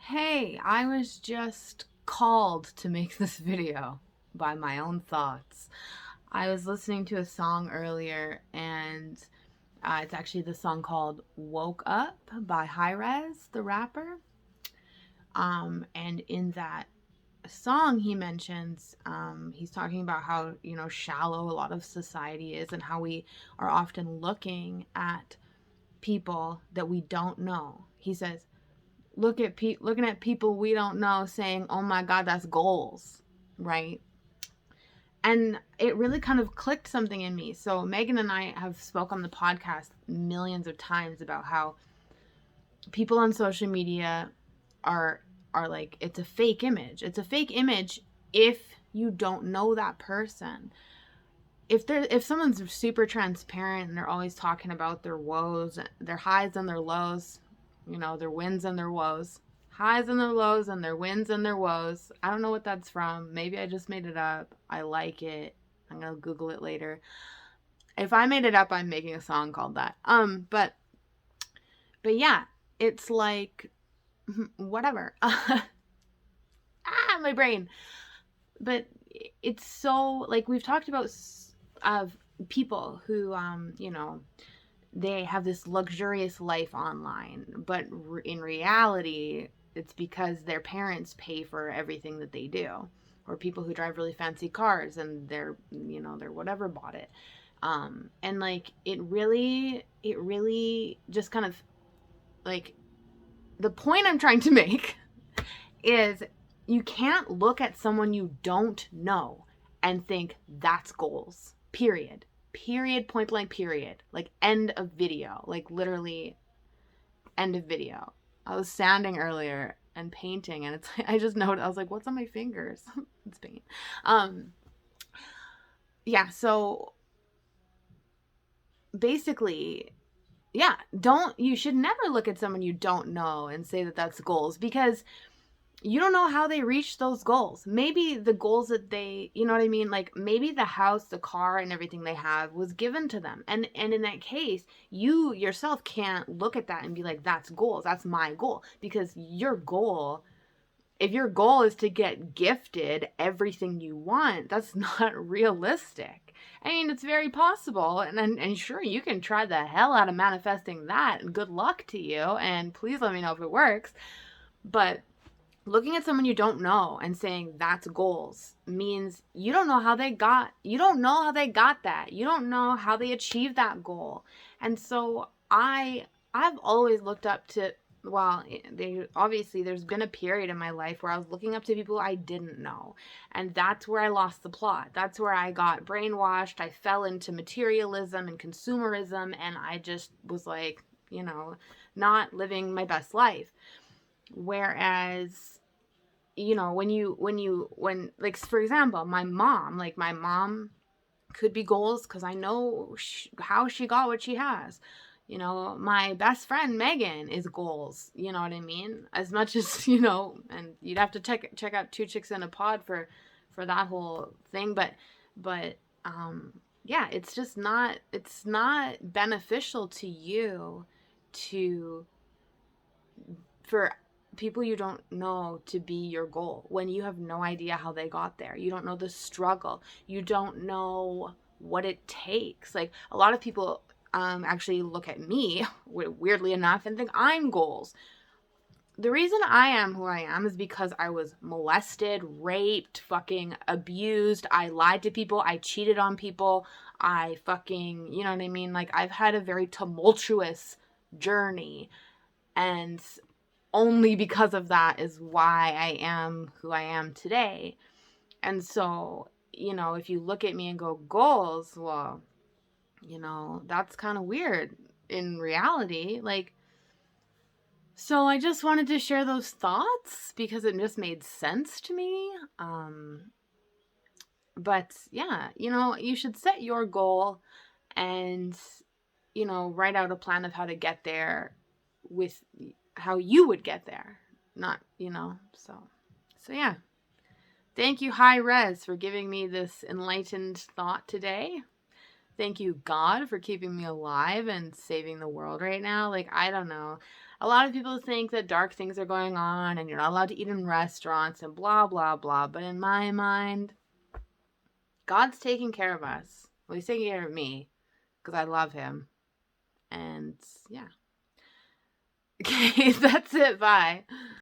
Hey, I was just called to make this video by my own thoughts. I was listening to a song earlier, and it's actually the song called Woke Up by High Res, the rapper. And in that song, he mentions, he's talking about how, shallow a lot of society is and how we are often looking at people that we don't know. He says, looking at people we don't know saying, "Oh my god, that's goals." Right? And it really kind of clicked something in me. So Megan and I have spoke on the podcast millions of times about how people on social media are like, it's a fake image. It's a fake image if you don't know that person. If someone's super transparent and they're always talking about their woes, their highs and their lows, their wins and their woes, highs and their lows and their wins and their woes. I don't know what that's from. Maybe I just made it up. I like it. I'm going to Google it later. If I made it up, I'm making a song called that. But yeah, it's like whatever. My brain. But it's so, like, we've talked about of people who they have this luxurious life online, but in reality it's because their parents pay for everything that they do, or people who drive really fancy cars and they're whatever bought it. And like it really just kind of, like, the point I'm trying to make is you can't look at someone you don't know and think that's goals. Period, point blank, period. Like, end of video. Like, literally, end of video. I was sanding earlier and painting, and it's like, I just noticed, I was like, what's on my fingers? It's paint. Yeah, so basically, yeah, you should never look at someone you don't know and say that that's goals, because you don't know how they reach those goals. Maybe the goals that they, you know what I mean? Like, maybe the house, the car, and everything they have was given to them. And in that case, you yourself can't look at that and be like, that's goals. That's my goal. Because if your goal is to get gifted everything you want, that's not realistic. I mean, it's very possible. And sure, you can try the hell out of manifesting that. And good luck to you. And please let me know if it works. But looking at someone you don't know and saying that's goals means you don't know how they got that. You don't know how they achieved that goal. And so I've always looked up to, well, obviously there's been a period in my life where I was looking up to people I didn't know. And that's where I lost the plot. That's where I got brainwashed. I fell into materialism and consumerism, and I just was like, not living my best life. Whereas, when like, for example, my mom could be goals because I know how she got what she has. My best friend Megan is goals. You know what I mean? As much as, and you'd have to check out Two Chicks in a Pod for that whole thing. But yeah, it's not beneficial to you for people you don't know to be your goal when you have no idea how they got there. You don't know the struggle. You don't know what it takes. Like, a lot of people actually look at me, weirdly enough, and think I'm goals. The reason I am who I am is because I was molested, raped, fucking abused. I lied to people. I cheated on people. I fucking, you know what I mean? Like, I've had a very tumultuous journey. And only because of that is why I am who I am today. And so, if you look at me and go goals, well, that's kind of weird in reality. Like, so I just wanted to share those thoughts because it just made sense to me. But yeah, you should set your goal and, write out a plan of how to get there with how you would get there. Not, so yeah. Thank you, High Res, for giving me this enlightened thought today. Thank you, God, for keeping me alive and saving the world right now. Like, I don't know. A lot of people think that dark things are going on and you're not allowed to eat in restaurants and blah, blah, blah. But in my mind, God's taking care of us. Well, he's taking care of me because I love him. And yeah. Okay, that's it. Bye.